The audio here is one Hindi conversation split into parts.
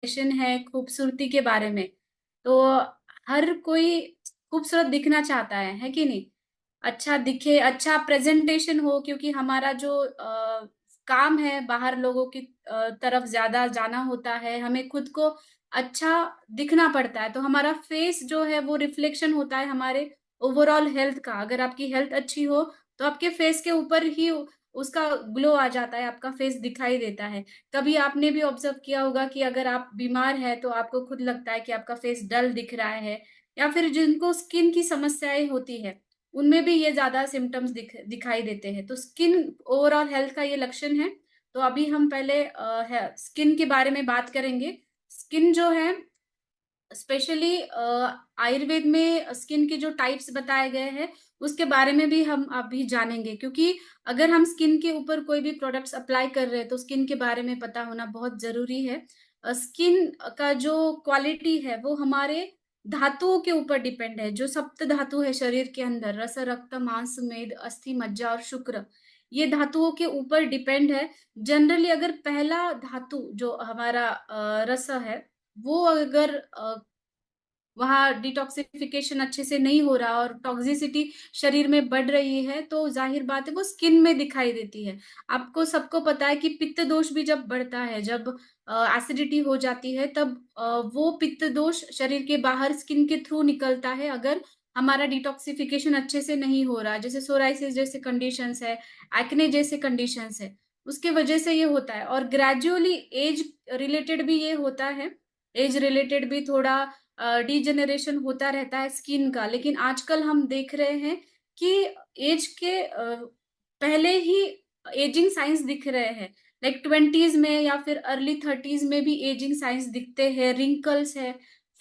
क्वेश्चन है खूबसूरती के बारे में। तो हर कोई खूबसूरत दिखना चाहता है कि नहीं? अच्छा दिखे, अच्छा प्रेजेंटेशन हो, क्योंकि हमारा जो काम है बाहर लोगों की तरफ ज्यादा जाना होता है, हमें खुद को अच्छा दिखना पड़ता है। तो हमारा फेस जो है वो रिफ्लेक्शन होता है हमारे ओवरऑल हेल्थ का। अगर आपकी हेल्थ अच्छी हो तो आपके फेस के ऊपर ही उसका ग्लो आ जाता है, आपका फेस दिखाई देता है। कभी आपने भी ऑब्जर्व किया होगा कि अगर आप बीमार है तो आपको खुद लगता है कि आपका फेस डल दिख रहा है, या फिर जिनको स्किन की समस्याएं होती है उनमें भी ये ज्यादा सिम्टम्स दिखाई देते हैं। तो स्किन ओवरऑल हेल्थ का ये लक्षण है। तो अभी हम पहले स्किन के बारे में बात करेंगे। स्किन जो है स्पेशली आयुर्वेद में स्किन के जो टाइप्स बताए गए हैं उसके बारे में भी हम अभी जानेंगे, क्योंकि अगर हम स्किन के ऊपर कोई भी प्रोडक्ट्स अप्लाई कर रहे हैं तो स्किन के बारे में पता होना बहुत जरूरी है। स्किन का जो क्वालिटी है वो हमारे धातुओं के ऊपर डिपेंड है। जो सप्त धातु है शरीर के अंदर, रस, रक्त, मांस, मेद, अस्थि, मज्जा और शुक्र, ये धातुओं के ऊपर डिपेंड है। जनरली अगर पहला धातु जो हमारा रस है वो अगर वहाँ डिटॉक्सिफिकेशन अच्छे से नहीं हो रहा और टॉक्सिसिटी शरीर में बढ़ रही है तो जाहिर बात है वो स्किन में दिखाई देती है। आपको सबको पता है कि पित्त दोष भी जब बढ़ता है, जब एसिडिटी हो जाती है, तब वो पित्त दोष शरीर के बाहर स्किन के थ्रू निकलता है। अगर हमारा डिटॉक्सिफिकेशन अच्छे से नहीं हो रहा, जैसे सोराइसिस जैसे कंडीशंस है, एक्ने जैसे कंडीशंस है, उसके वजह से ये होता है। और ग्रेजुअली एज रिलेटेड भी ये होता है। एज रिलेटेड भी थोड़ा डिजेनरेशन होता रहता है स्किन का। लेकिन आजकल हम देख रहे हैं कि एज के पहले ही एजिंग साइंस दिख रहे हैं। लाइक ट्वेंटीज में या फिर अर्ली थर्टीज में भी एजिंग साइंस दिखते हैं। रिंकल्स है,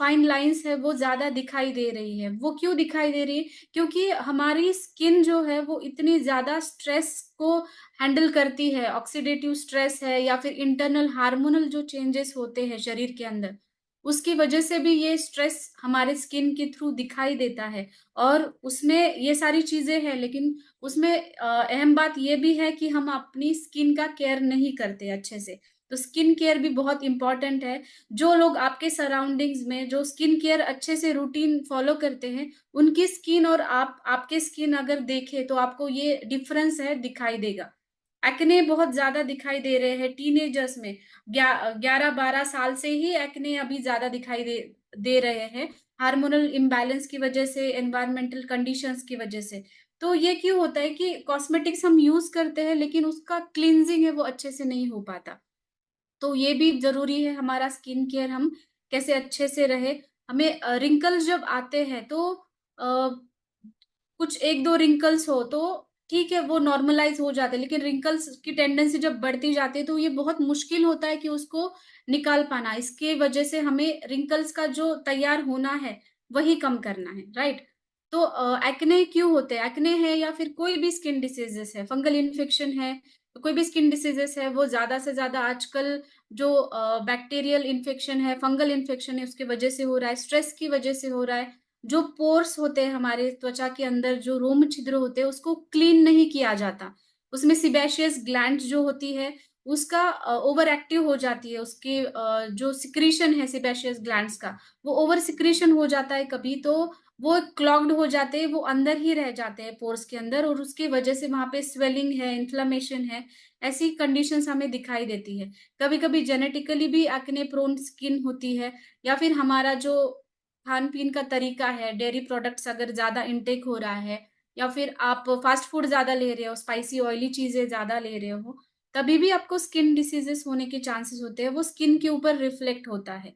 फाइन लाइंस है, वो ज्यादा दिखाई दे रही है। वो क्यों दिखाई दे रही है? क्योंकि हमारी स्किन जो है वो इतनी ज्यादा स्ट्रेस को हैंडल करती है। ऑक्सीडेटिव स्ट्रेस है या फिर इंटरनल हार्मोनल जो चेंजेस होते हैं शरीर के अंदर, उसकी वजह से भी ये स्ट्रेस हमारे स्किन के थ्रू दिखाई देता है। और उसमें ये सारी चीजें हैं, लेकिन उसमें अहम बात ये भी है कि हम अपनी स्किन का केयर नहीं करते अच्छे से। तो स्किन केयर भी बहुत इंपॉर्टेंट है। जो लोग आपके सराउंडिंग्स में जो स्किन केयर अच्छे से रूटीन फॉलो करते हैं, उनकी स्किन और आपके स्किन अगर देखें तो आपको ये डिफरेंस है दिखाई देगा। एक्ने बहुत ज्यादा दिखाई दे रहे हैं टीनेजर्स में। 11-12 साल से ही एक्ने अभी ज्यादा दिखाई दे रहे हैं, हार्मोनल इम्बैलेंस की वजह से, एनवायरमेंटल कंडीशंस की वजह से। तो ये क्यों होता है कि कॉस्मेटिक्स हम यूज करते हैं लेकिन उसका क्लींजिंग है वो अच्छे से नहीं हो पाता। तो ये भी जरूरी है हमारा स्किन केयर हम कैसे अच्छे से रहे। हमें रिंकल्स जब आते हैं तो कुछ एक दो रिंकल्स हो तो ठीक है, वो नॉर्मलाइज हो जाते हैं। लेकिन रिंकल्स की टेंडेंसी जब बढ़ती जाती है तो ये बहुत मुश्किल होता है कि उसको निकाल पाना। इसके वजह से हमें रिंकल्स का जो तैयार होना है वही कम करना है, राइट? तो एक्ने क्यों होते हैं? एक्ने है या फिर कोई भी स्किन डिसीजेस है, फंगल इन्फेक्शन है, कोई भी स्किन डिसीजेस है, वो ज्यादा से ज्यादा आजकल जो बैक्टीरियल इन्फेक्शन है, फंगल इन्फेक्शन है, उसकी वजह से हो रहा है, स्ट्रेस की वजह से हो रहा है। जो पोर्स होते हैं हमारे त्वचा के अंदर, जो रोम छिद्र होते हैं, उसको क्लीन नहीं किया जाता। उसमें सिबेशियस ग्लैंड जो होती है उसका ओवर एक्टिव हो जाती है। उसके जो सिक्रीशन है सिबेशियस ग्लैंड्स का, वो ओवर सिक्रीशन हो जाता है कभी तो वो क्लॉग्ड हो जाते हैं, वो अंदर ही रह जाते हैं पोर्स के अंदर, और उसकी वजह से वहां पे स्वेलिंग है, इन्फ्लेमेशन है, ऐसी कंडीशंस हमें दिखाई देती है। कभी कभी जेनेटिकली भी एक्ने प्रोन स्किन होती है, या फिर हमारा जो खान पीन का तरीका है, डेयरी प्रोडक्ट्स अगर ज्यादा इनटेक हो रहा है, या फिर आप फास्ट फूड ज्यादा ले रहे हो, स्पाइसी ऑयली चीजें ज्यादा ले रहे हो, तभी भी आपको स्किन डिसीजेस होने के चांसेस होते हैं। वो स्किन के ऊपर रिफ्लेक्ट होता है।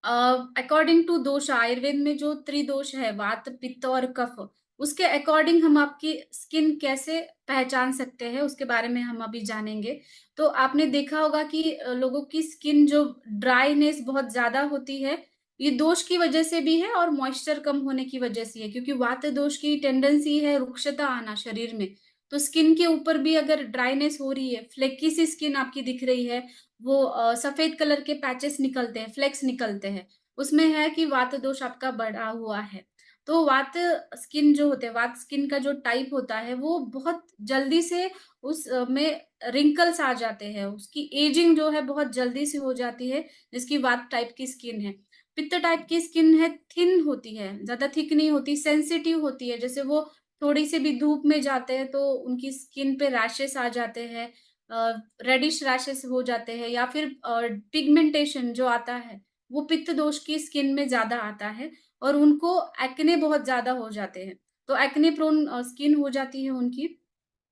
अकॉर्डिंग टू दोष, आयुर्वेद में जो त्रिदोष है, वात, पित्त और कफ, उसके अकॉर्डिंग हम आपकी स्किन कैसे पहचान सकते हैं उसके बारे में हम अभी जानेंगे। तो आपने देखा होगा कि लोगों की स्किन जो ड्राईनेस बहुत ज्यादा होती है, ये दोष की वजह से भी है और मॉइस्चर कम होने की वजह से है। क्योंकि वात दोष की टेंडेंसी है रुक्षता आना शरीर में। तो स्किन के ऊपर भी अगर ड्राईनेस हो रही है, फ्लेकी सी स्किन आपकी दिख रही है, वो सफेद कलर के पैचेस निकलते हैं, फ्लेक्स निकलते हैं, उसमें है कि वात दोष आपका बढ़ा हुआ है। तो वात स्किन जो होते हैं, वात स्किन का जो टाइप होता है वो बहुत जल्दी से उस में रिंकल्स आ जाते हैं, उसकी एजिंग जो है बहुत जल्दी से हो जाती है, जिसकी वात टाइप की स्किन है। पित्त टाइप की स्किन है, थिन होती है, ज्यादा थिक नहीं होती, सेंसिटिव होती है। जैसे वो थोड़ी सी भी धूप में जाते हैं तो उनकी स्किन पे रैशेस आ जाते हैं, रेडिश रैशेस हो जाते हैं, या फिर पिगमेंटेशन जो आता है वो पित्त दोष की स्किन में ज्यादा आता है, और उनको एक्ने बहुत ज्यादा हो जाते हैं। तो एक्ने प्रोन स्किन हो जाती है उनकी।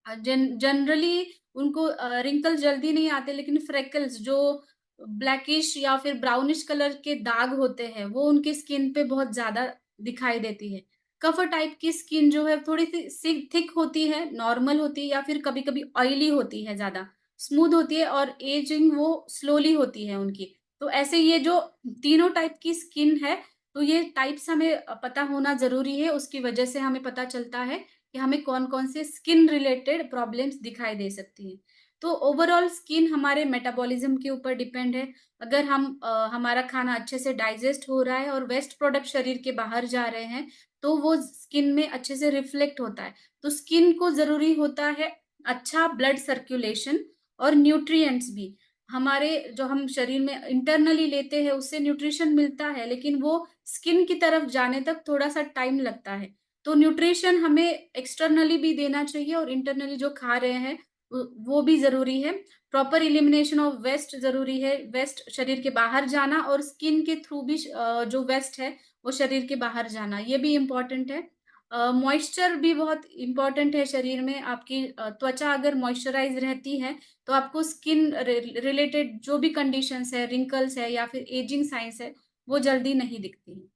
जनरली उनको रिंकल जल्दी नहीं आते, लेकिन फ्रेकल्स जो ब्लैकिश या फिर ब्राउनिश कलर के दाग होते हैं वो उनके स्किन पे बहुत ज्यादा दिखाई देती है। कफर टाइप की स्किन जो है थोड़ी सी थिक होती है, नॉर्मल होती है, या फिर कभी कभी ऑयली होती है, ज्यादा स्मूथ होती है, और एजिंग वो स्लोली होती है उनकी। तो ऐसे ये जो तीनों टाइप की स्किन है, तो ये टाइप्स हमें पता होना जरूरी है। उसकी वजह से हमें पता चलता है कि हमें कौन कौन से स्किन रिलेटेड प्रॉब्लम्स दिखाई दे सकती हैं। तो ओवरऑल स्किन हमारे मेटाबॉलिज्म के ऊपर डिपेंड है। अगर हमारा खाना अच्छे से डाइजेस्ट हो रहा है और वेस्ट प्रोडक्ट शरीर के बाहर जा रहे हैं, तो वो स्किन में अच्छे से रिफ्लेक्ट होता है। तो स्किन को जरूरी होता है अच्छा ब्लड सर्कुलेशन और न्यूट्रिएंट्स भी। हमारे जो हम शरीर में इंटरनली लेते हैं उससे न्यूट्रिशन मिलता है, लेकिन वो स्किन की तरफ जाने तक थोड़ा सा टाइम लगता है। तो न्यूट्रिशन हमें एक्सटर्नली भी देना चाहिए, और इंटरनली जो खा रहे हैं वो भी जरूरी है। प्रॉपर इलिमिनेशन ऑफ वेस्ट जरूरी है, वेस्ट शरीर के बाहर जाना, और स्किन के थ्रू भी जो वेस्ट है वो शरीर के बाहर जाना, ये भी इम्पोर्टेंट है। मॉइस्चर भी बहुत इम्पोर्टेंट है शरीर में। आपकी त्वचा अगर मॉइस्चराइज रहती है तो आपको स्किन रिलेटेड जो भी कंडीशंस है, रिंकल्स है या फिर एजिंग साइंस है, वो जल्दी नहीं दिखती है।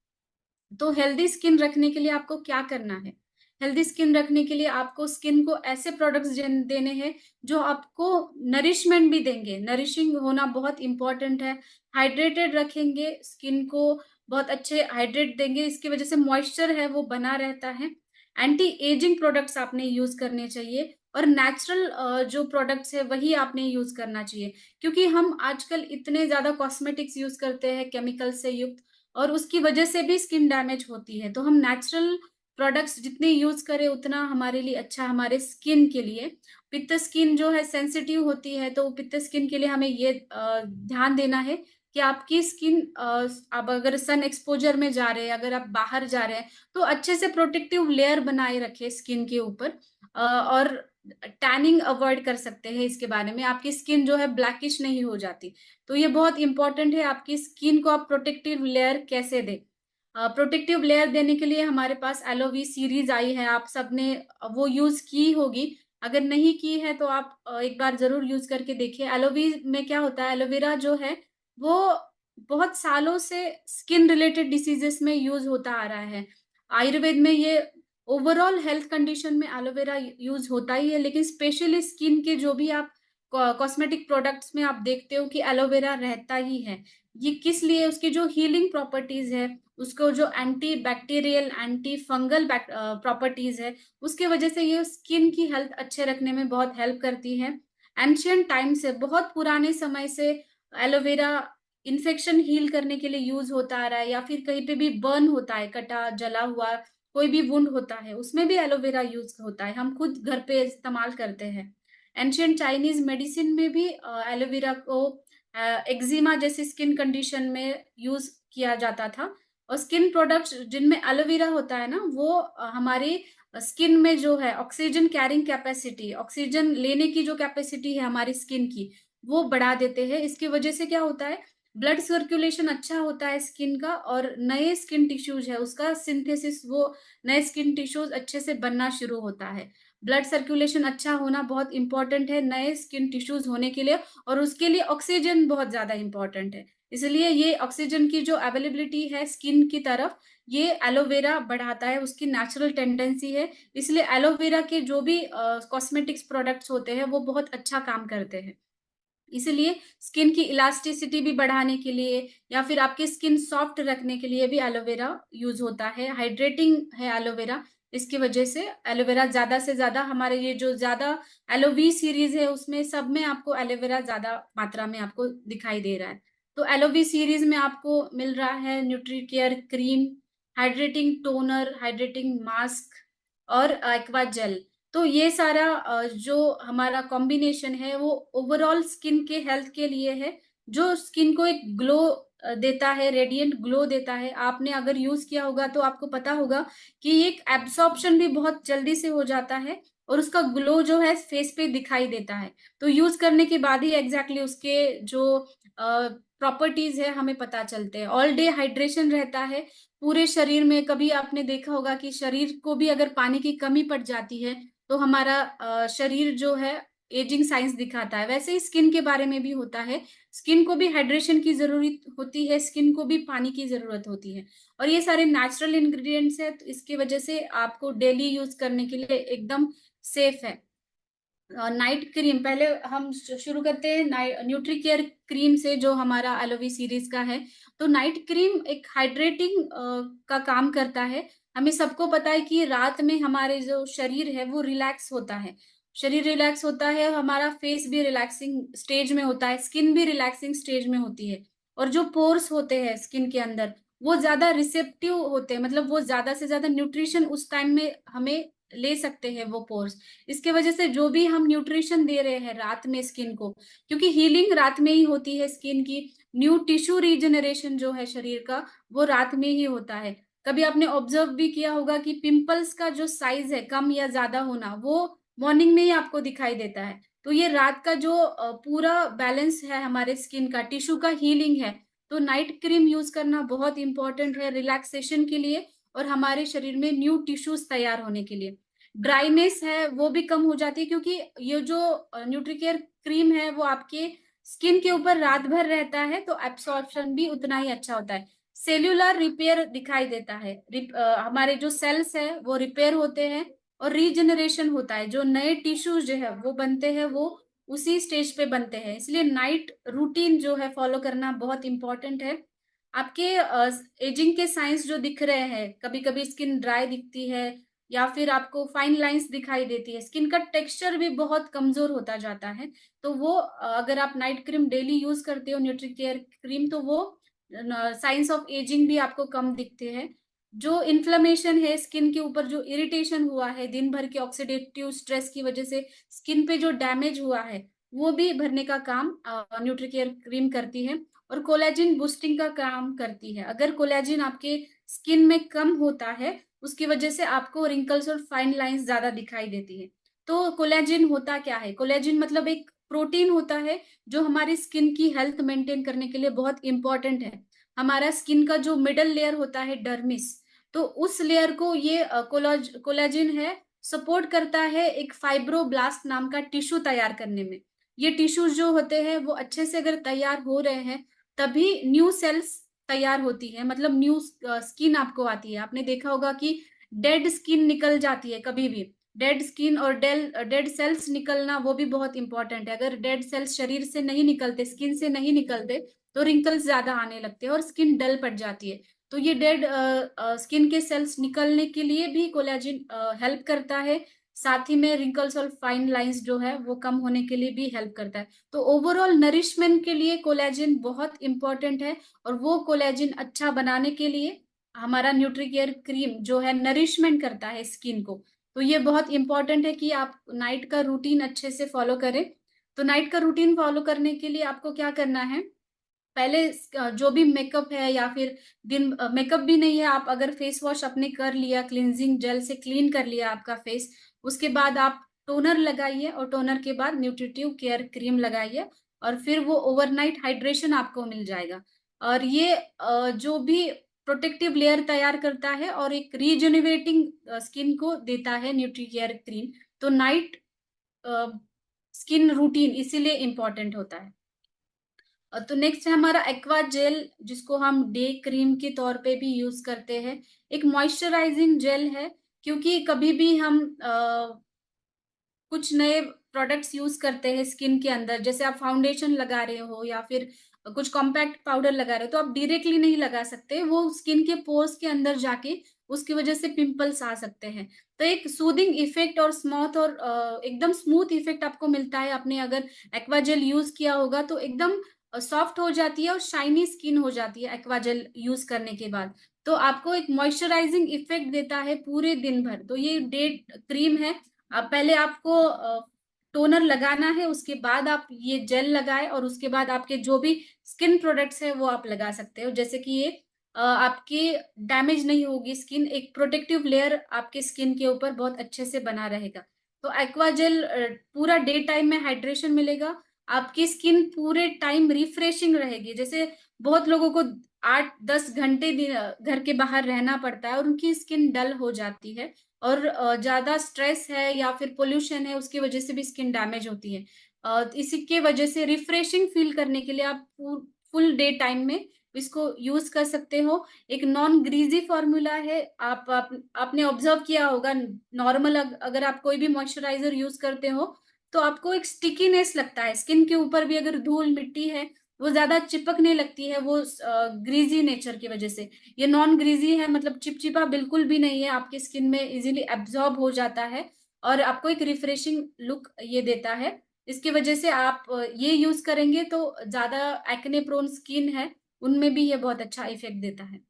तो हेल्दी स्किन रखने के लिए आपको क्या करना है? हेल्दी स्किन रखने के लिए आपको स्किन को ऐसे प्रोडक्ट्स देने हैं जो आपको नरिशमेंट भी देंगे। नरिशिंग होना बहुत इंपॉर्टेंट है। हाइड्रेटेड रखेंगे स्किन को, बहुत अच्छे हाइड्रेट देंगे, इसकी वजह से मॉइस्चर है वो बना रहता है। एंटी एजिंग प्रोडक्ट्स आपने यूज करने चाहिए, और नेचुरल जो प्रोडक्ट्स है वही आपने यूज करना चाहिए। क्योंकि हम आजकल इतने ज्यादा कॉस्मेटिक्स यूज करते हैं केमिकल से युक्त, और उसकी वजह से भी स्किन डैमेज होती है। तो हम नेचुरल प्रोडक्ट्स जितने यूज करें उतना हमारे लिए अच्छा, हमारे स्किन के लिए। पित्त स्किन जो है सेंसिटिव होती है, तो पित्त स्किन के लिए हमें ये ध्यान देना है कि आपकी स्किन, आप अगर सन एक्सपोजर में जा रहे हैं, अगर आप बाहर जा रहे हैं, तो अच्छे से प्रोटेक्टिव लेयर बनाए रखे स्किन के ऊपर। और टैनिंग अवॉइड कर सकते हैं, इसके बारे में आपकी स्किन जो है ब्लैकिश नहीं हो जाती। तो ये बहुत इंपॉर्टेंट है, आपकी स्किन को आप प्रोटेक्टिव लेयर कैसे दें। प्रोटेक्टिव लेयर देने के लिए हमारे पास एलोवी सीरीज आई है, आप सबने वो यूज की होगी। अगर नहीं की है तो आप एक बार जरूर यूज करके देखिए। एलोवी में क्या होता है, एलोवेरा जो है वो बहुत सालों से स्किन रिलेटेड डिसीजेस में यूज होता आ रहा है। आयुर्वेद में ये ओवरऑल हेल्थ कंडीशन में एलोवेरा यूज होता ही है, लेकिन स्पेशली स्किन के जो भी आप कॉस्मेटिक प्रोडक्ट्स में आप देखते हो कि एलोवेरा रहता ही है। ये किस लिए, उसकी जो हीलिंग प्रॉपर्टीज है, उसको जो anti bacterial anti fungal properties है, उसके वजह से ये स्किन की हेल्थ अच्छे रखने में बहुत हेल्प करती है। एंशियंट टाइम से, बहुत पुराने समय से एलोवेरा इन्फेक्शन हील करने के लिए यूज होता आ रहा है, या फिर कहीं पे भी बर्न होता है, कटा जला हुआ कोई भी वुंड होता है, उसमें भी एलोवेरा यूज होता है, हम खुद घर पे इस्तेमाल करते हैं। एंशियंट चाइनीज मेडिसिन में भी एलोवेरा को एक्जिमा जैसी स्किन कंडीशन में यूज किया जाता था। और स्किन प्रोडक्ट्स जिनमें एलोवेरा होता है ना, वो हमारी स्किन में जो है ऑक्सीजन कैरिंग कैपेसिटी, ऑक्सीजन लेने की जो कैपेसिटी है हमारी स्किन की, वो बढ़ा देते हैं। इसकी वजह से क्या होता है, ब्लड सर्कुलेशन अच्छा होता है स्किन का, और नए स्किन टिश्यूज है उसका सिंथेसिस, वो नए स्किन टिश्यूज अच्छे से बनना शुरू होता है। ब्लड सर्कुलेशन अच्छा होना बहुत इंपॉर्टेंट है नए स्किन टिश्यूज होने के लिए, और उसके लिए ऑक्सीजन बहुत ज्यादा इंपॉर्टेंट है। इसलिए ये ऑक्सीजन की जो अवेलेबिलिटी है स्किन की तरफ, ये एलोवेरा बढ़ाता है, उसकी नेचुरल टेंडेंसी है। इसलिए एलोवेरा के जो भी कॉस्मेटिक्स प्रोडक्ट्स होते हैं वो बहुत अच्छा काम करते हैं। इसलिए स्किन की इलास्टिसिटी भी बढ़ाने के लिए, या फिर आपकी स्किन सॉफ्ट रखने के लिए भी एलोवेरा यूज होता है। हाइड्रेटिंग है एलोवेरा, इसकी वजह से एलोवेरा ज्यादा से ज्यादा, हमारे ये जो ज्यादा एलोवी सीरीज है उसमें सब में आपको एलोवेरा ज्यादा मात्रा में आपको दिखाई दे रहा है। तो एलोवी सीरीज में आपको मिल रहा है nutri care cream, hydrating toner, hydrating mask, और एक्वा जेल। तो ये सारा जो हमारा कॉम्बिनेशन है वो ओवरऑल स्किन के हेल्थ के लिए है, जो स्किन को एक ग्लो देता है, रेडिएंट ग्लो देता है। आपने अगर यूज किया होगा तो आपको पता होगा कि एक एब्सॉर्प्शन भी बहुत जल्दी से हो जाता है और उसका ग्लो जो है फेस पे दिखाई देता है। तो यूज करने के बाद ही एग्जैक्टली उसके जो प्रॉपर्टीज है हमें पता चलते हैं। ऑल डे हाइड्रेशन रहता है पूरे शरीर में। कभी आपने देखा होगा कि शरीर को भी अगर पानी की कमी पड़ जाती है तो हमारा शरीर जो है एजिंग साइंस दिखाता है। वैसे ही स्किन के बारे में भी होता है, स्किन को भी हाइड्रेशन की जरूरत होती है, स्किन को भी पानी की जरूरत होती है। और ये सारे नेचुरल इंग्रेडिएंट्स है, तो इसकी वजह से आपको डेली यूज करने के लिए एकदम सेफ है। नाइट क्रीम, पहले हम शुरू करते हैं न्यूट्री केयर क्रीम से, जो हमारा एलोवी सीरीज का है। तो नाइट क्रीम एक हाइड्रेटिंग का काम करता है। हमें सबको पता है कि रात में हमारे जो शरीर है वो रिलैक्स होता है, शरीर रिलैक्स होता है, हमारा फेस भी रिलैक्सिंग स्टेज में होता है, स्किन भी रिलैक्सिंग स्टेज में होती है। और जो पोर्स होते हैं स्किन के अंदर वो ज्यादा रिसेप्टिव होते हैं, मतलब वो ज्यादा से ज्यादा न्यूट्रिशन उस टाइम में हमें ले सकते हैं वो पोर्स। इसके वजह से जो भी हम न्यूट्रिशन दे रहे हैं रात में स्किन को, क्योंकि हीलिंग रात में ही होती है स्किन की, न्यू टिश्यू रीजनरेशन जो है शरीर का वो रात में ही होता है। कभी आपने ऑब्जर्व भी किया होगा कि पिंपल्स का जो साइज है कम या ज्यादा होना वो मॉर्निंग में ही आपको दिखाई देता है। तो ये रात का जो पूरा बैलेंस है हमारे स्किन का, टिश्यू का हीलिंग है। तो नाइट क्रीम यूज करना बहुत इंपॉर्टेंट है रिलैक्सेशन के लिए और हमारे शरीर में न्यू टिश्यूज तैयार होने के लिए। ड्राइनेस है वो भी कम हो जाती है, क्योंकि ये जो न्यूट्रीकेयर क्रीम है वो आपके स्किन के ऊपर रात भर रहता है, तो एब्सॉर्प्शन भी उतना ही अच्छा होता है। सेल्यूलर रिपेयर दिखाई देता है, हमारे जो सेल्स है वो रिपेयर होते हैं और रीजनरेशन होता है, जो नए टिश्यूज जो है वो बनते हैं वो उसी स्टेज पे बनते हैं। इसलिए नाइट रूटीन जो है फॉलो करना बहुत इंपॉर्टेंट है। आपके एजिंग के साइंस जो दिख रहे हैं, कभी कभी स्किन ड्राई दिखती है या फिर आपको फाइन लाइंस दिखाई देती है, स्किन का टेक्सचर भी बहुत कमजोर होता जाता है, तो वो अगर आप नाइट क्रीम डेली यूज करते हो न्यूट्री केयर क्रीम, तो वो साइंस ऑफ एजिंग भी आपको कम दिखते हैं। जो इन्फ्लेमेशन है स्किन के ऊपर, जो इरिटेशन हुआ है दिन भर के ऑक्सीडेटिव स्ट्रेस की वजह से स्किन पे जो डैमेज हुआ है वो भी भरने का काम न्यूट्री केयर क्रीम करती है। और कोलेजिन बूस्टिंग का काम करती है। अगर कोलेजिन आपके स्किन में कम होता है उसकी वजह से आपको रिंकल्स और फाइन लाइंस ज्यादा दिखाई देती है। तो कोलेजिन होता क्या है? कोलेजिन मतलब एक प्रोटीन होता है जो हमारी स्किन की हेल्थ मेंटेन करने के लिए बहुत इंपॉर्टेंट है। हमारा स्किन का जो मिडल लेयर होता है डर्मिस, तो उस लेयर को ये कोलेजिन है सपोर्ट करता है एक फाइब्रोब्लास्ट नाम का टिश्यू तैयार करने में। ये टिश्यूज जो होते हैं वो अच्छे से अगर तैयार हो रहे हैं तभी न्यू सेल्स तैयार होती है, मतलब न्यू स्किन आपको आती है। आपने देखा होगा कि डेड स्किन निकल जाती है कभी भी, डेड स्किन और डेड सेल्स निकलना वो भी बहुत इंपॉर्टेंट है। अगर डेड सेल्स शरीर से नहीं निकलते, स्किन से नहीं निकलते, तो रिंकल्स ज्यादा आने लगते हैं और स्किन डल पड़ जाती है। तो ये डेड स्किन के सेल्स निकलने के लिए भी कोलेजिन हेल्प करता है। साथ ही में रिंकल्स और फाइन लाइंस जो है वो कम होने के लिए भी हेल्प करता है। तो ओवरऑल नरिशमेंट के लिए कोलेजिन बहुत इंपॉर्टेंट है। और वो कोलेजिन अच्छा बनाने के लिए हमारा न्यूट्रीकेयर क्रीम जो है नरिशमेंट करता है स्किन को। तो ये बहुत इंपॉर्टेंट है कि आप नाइट का रूटीन अच्छे से फॉलो करें। तो नाइट का रूटीन फॉलो करने के लिए आपको क्या करना है, पहले जो भी मेकअप है या फिर दिन मेकअप भी नहीं है, आप अगर फेस वॉश आपने कर लिया, क्लींजिंग जेल से क्लीन कर लिया आपका फेस, उसके बाद आप टोनर लगाइए और टोनर के बाद न्यूट्रिटिव केयर क्रीम लगाइए और फिर वो ओवरनाइट हाइड्रेशन आपको मिल जाएगा। और ये जो भी प्रोटेक्टिव लेयर तैयार करता है और एक रीजेनिवेटिंग स्किन को देता है न्यूट्री केयर क्रीम। तो नाइट स्किन रूटीन इसीलिए इम्पोर्टेंट होता है। तो नेक्स्ट है हमारा एक्वा जेल, जिसको हम डे क्रीम के तौर पे भी यूज करते हैं। एक मॉइस्चराइजिंग जेल है, क्योंकि कभी भी हम कुछ नए प्रोडक्ट्स यूज करते हैं स्किन के अंदर, जैसे आप फाउंडेशन लगा रहे हो या फिर कुछ कॉम्पैक्ट पाउडर लगा रहे हो, तो आप डायरेक्टली नहीं लगा सकते, वो स्किन के पोर्स के अंदर जाके उसकी वजह से पिंपल्स आ सकते हैं। तो एक सूदिंग इफेक्ट और स्मूथ और एकदम स्मूथ इफेक्ट आपको मिलता है। आपने अगर एक्वा जेल यूज किया होगा तो एकदम सॉफ्ट हो जाती है और शाइनी स्किन हो जाती है एक्वा जेल यूज करने के बाद। तो आपको एक मॉइस्चराइजिंग इफेक्ट देता है पूरे दिन भर। तो ये डे क्रीम है, पहले आपको टोनर लगाना है, उसके बाद आप ये जेल लगाएं और उसके बाद आपके जो भी स्किन प्रोडक्ट्स है वो आप लगा सकते हो। जैसे कि ये आपकी डैमेज नहीं होगी स्किन, एक प्रोटेक्टिव लेयर आपके स्किन के ऊपर बहुत अच्छे से बना रहेगा। तो एक्वा जेल पूरा डे टाइम में हाइड्रेशन मिलेगा, आपकी स्किन पूरे टाइम रिफ्रेशिंग रहेगी। जैसे बहुत लोगों को 8-10 घंटे घर के बाहर रहना पड़ता है और उनकी स्किन डल हो जाती है, और ज्यादा स्ट्रेस है या फिर पोल्यूशन है उसकी वजह से भी स्किन डैमेज होती है। इसी के वजह से रिफ्रेशिंग फील करने के लिए आप फुल डे टाइम में इसको यूज कर सकते हो। एक नॉन ग्रीजी फॉर्मूला है, आपने ऑब्जर्व किया होगा, नॉर्मल अगर आप कोई भी मॉइस्चराइजर यूज करते हो तो आपको एक स्टिकीनेस लगता है स्किन के ऊपर भी, अगर धूल मिट्टी है वो ज्यादा चिपकने लगती है, वो ग्रीजी नेचर की वजह से। ये नॉन ग्रीजी है, मतलब चिपचिपा बिल्कुल भी नहीं है, आपकी स्किन में इजीली एब्जॉर्ब हो जाता है और आपको एक रिफ्रेशिंग लुक ये देता है। इसकी वजह से आप ये यूज करेंगे तो ज्यादा एक्ने प्रोन स्किन है उनमें भी ये बहुत अच्छा इफेक्ट देता है।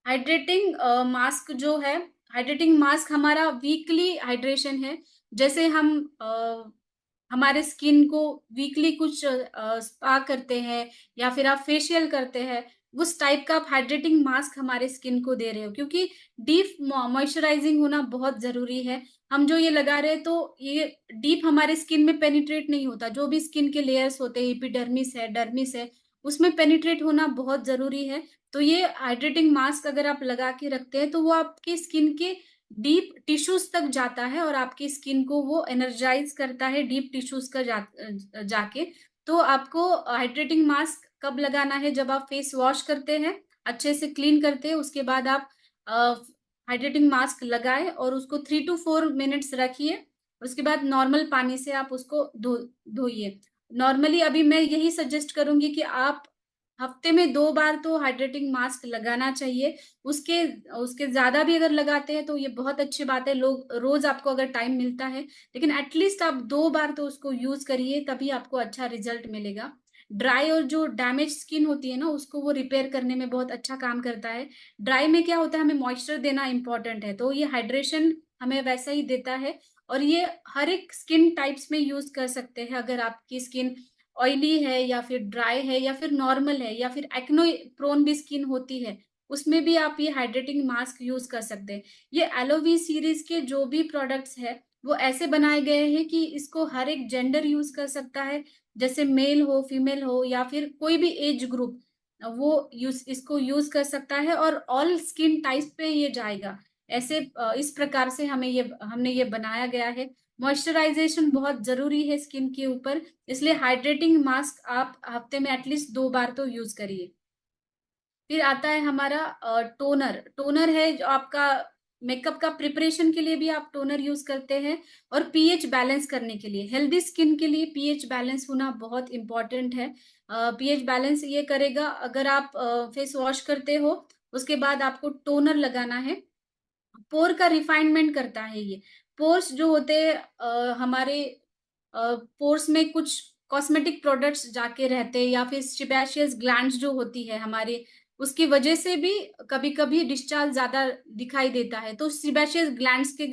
हाइड्रेटिंग मास्क जो है, हाइड्रेटिंग मास्क हमारा वीकली हाइड्रेशन है। जैसे हम हमारे स्किन को वीकली कुछ स्पा करते हैं या फिर आप फेशियल करते हैं, उस टाइप का आप हाइड्रेटिंग मास्क हमारे स्किन को दे रहे हो, क्योंकि डीप मॉइस्चराइजिंग होना बहुत जरूरी है। हम जो ये लगा रहे हैं तो ये डीप हमारे स्किन में पेनिट्रेट नहीं होता, जो भी स्किन के लेयर्स होते हैं, एपिडर्मिस है, डर्मिस है, उसमें पेनिट्रेट होना बहुत जरूरी है। तो ये हाइड्रेटिंग मास्क अगर आप लगा के रखते हैं तो वो आपकी स्किन के डीप टिश्यूज तक जाता है और आपकी स्किन को वो एनर्जाइज करता है डीप टिश्यूज का जाके। तो आपको हाइड्रेटिंग मास्क कब लगाना है? जब आप फेस वॉश करते हैं, अच्छे से क्लीन करते हैं, उसके बाद आप हाइड्रेटिंग मास्क लगाए और उसको 3 to 4 मिनट्स रखिए। उसके बाद नॉर्मल पानी से आप उसको धोइए। नॉर्मली अभी मैं यही सजेस्ट करूंगी कि आप हफ्ते में 2 बार तो हाइड्रेटिंग मास्क लगाना चाहिए। उसके उसके ज्यादा भी अगर लगाते हैं तो ये बहुत अच्छी बात है, लोग रोज आपको अगर टाइम मिलता है, लेकिन एटलीस्ट आप 2 बार तो उसको यूज करिए, तभी आपको अच्छा रिजल्ट मिलेगा। ड्राई और जो डैमेज स्किन होती है ना, उसको वो रिपेयर करने में बहुत अच्छा काम करता है। ड्राई में क्या होता है, हमें मॉइस्चर देना इंपॉर्टेंट है, तो ये हाइड्रेशन हमें वैसा ही देता है। और ये हर एक स्किन टाइप्स में यूज कर सकते हैं। अगर आपकी स्किन ऑयली है या फिर ड्राई है या फिर नॉर्मल है या फिर एक्नो प्रोन भी स्किन होती है, उसमें भी आप ये हाइड्रेटिंग मास्क यूज कर सकते हैं। ये एलोवी सीरीज के जो भी प्रोडक्ट्स है वो ऐसे बनाए गए हैं कि इसको हर एक जेंडर यूज कर सकता है, जैसे मेल हो, फीमेल हो या फिर कोई भी एज ग्रुप, वो इसको यूज कर सकता है और ऑल स्किन टाइप पे ये जाएगा। ऐसे इस प्रकार से हमने ये बनाया गया है। मॉइस्चराइजेशन बहुत जरूरी है स्किन के ऊपर, इसलिए हाइड्रेटिंग मास्क आप हफ्ते में एटलीस्ट 2 बार तो यूज करिए। फिर आता है हमारा टोनर। टोनर है जो आपका मेकअप का प्रिपरेशन के लिए भी आप टोनर यूज करते हैं, और पीएच बैलेंस करने के लिए, हेल्दी स्किन के लिए पीएच बैलेंस होना बहुत इंपॉर्टेंट है। पीएच बैलेंस ये करेगा, अगर आप फेस वॉश करते हो उसके बाद आपको टोनर लगाना है। पोर का रिफाइनमेंट करता है ये। पोर्स जो होते हैं हमारे पोर्स में कुछ कॉस्मेटिक प्रोडक्ट्स जाके रहते हैं या फिर सिबेशियस ग्लैंड्स जो होती है हमारे, उसकी वजह से भी कभी कभी डिस्चार्ज ज्यादा दिखाई देता है। तो सिबेशियस ग्लैंड्स के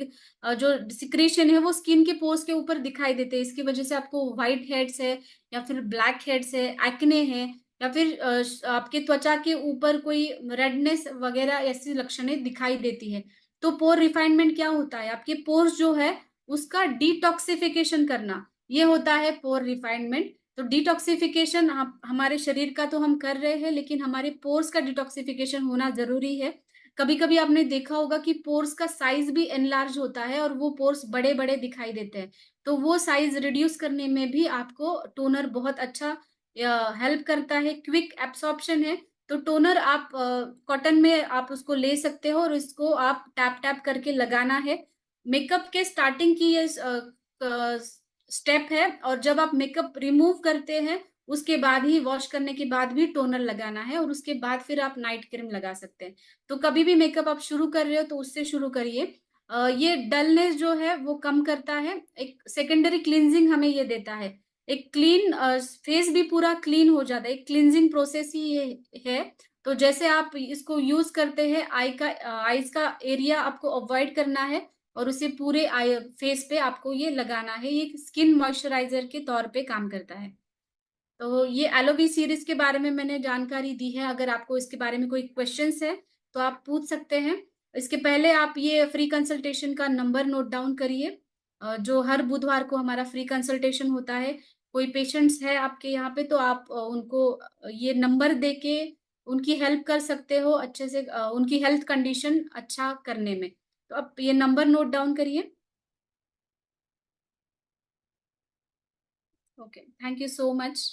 जो सिक्रेशन है वो स्किन के पोर्स के ऊपर दिखाई देते हैं, इसकी वजह से आपको व्हाइट हेड्स है या फिर ब्लैक हेड्स है, एक्ने है, या फिर आपके त्वचा के ऊपर कोई रेडनेस वगैरह ऐसी लक्षणें दिखाई देती है। तो पोर रिफाइनमेंट क्या होता है, आपके पोर्स जो है उसका डिटॉक्सिफिकेशन करना, ये होता है पोर रिफाइनमेंट। तो डिटॉक्सिफिकेशन हमारे शरीर का तो हम कर रहे हैं, लेकिन हमारे पोर्स का डिटॉक्सिफिकेशन होना जरूरी है। कभी कभी आपने देखा होगा कि पोर्स का साइज भी एनलार्ज होता है और वो पोर्स बड़े बड़े दिखाई देते हैं, तो वो साइज रिड्यूस करने में भी आपको टोनर बहुत अच्छा हेल्प करता है। क्विक एब्सॉर्प्शन है, तो टोनर आप कॉटन में आप उसको ले सकते हो और इसको आप टैप टैप करके लगाना है। मेकअप के स्टार्टिंग की ये स्टेप है, और जब आप मेकअप रिमूव करते हैं उसके बाद ही, वॉश करने के बाद भी टोनर लगाना है, और उसके बाद फिर आप नाइट क्रीम लगा सकते हैं। तो कभी भी मेकअप आप शुरू कर रहे हो तो उससे शुरू करिए। ये डलनेस जो है वो कम करता है, एक सेकेंडरी क्लींजिंग हमें ये देता है, एक क्लीन फेस भी पूरा क्लीन हो जाता है, एक क्लींजिंग प्रोसेस ही ये है। तो जैसे आप इसको यूज करते हैं, आईज का एरिया आपको अवॉइड करना है, और उसे पूरे आई फेस पे आपको ये लगाना है। ये स्किन मॉइस्चराइज़र के तौर पे काम करता है। तो ये एलोवी सीरीज़ के बारे में मैंने जानकारी दी है, अगर आपको इसके बारे में कोई क्वेश्चन्स है, तो आप पूछ सकते हैं। इसके पहले आप ये फ्री कंसल्टेशन का नंबर नोट डाउन करिए। जो हर बुधवार को हमारा फ्री कंसल्टेशन होता है। कोई पेशेंट्स है आपके यहाँ पे तो आप उनको ये नंबर देके उनकी हेल्प कर सकते हो अच्छे से, उनकी हेल्थ कंडीशन अच्छा करने में। तो आप ये नंबर नोट डाउन करिए। Okay, thank you so much.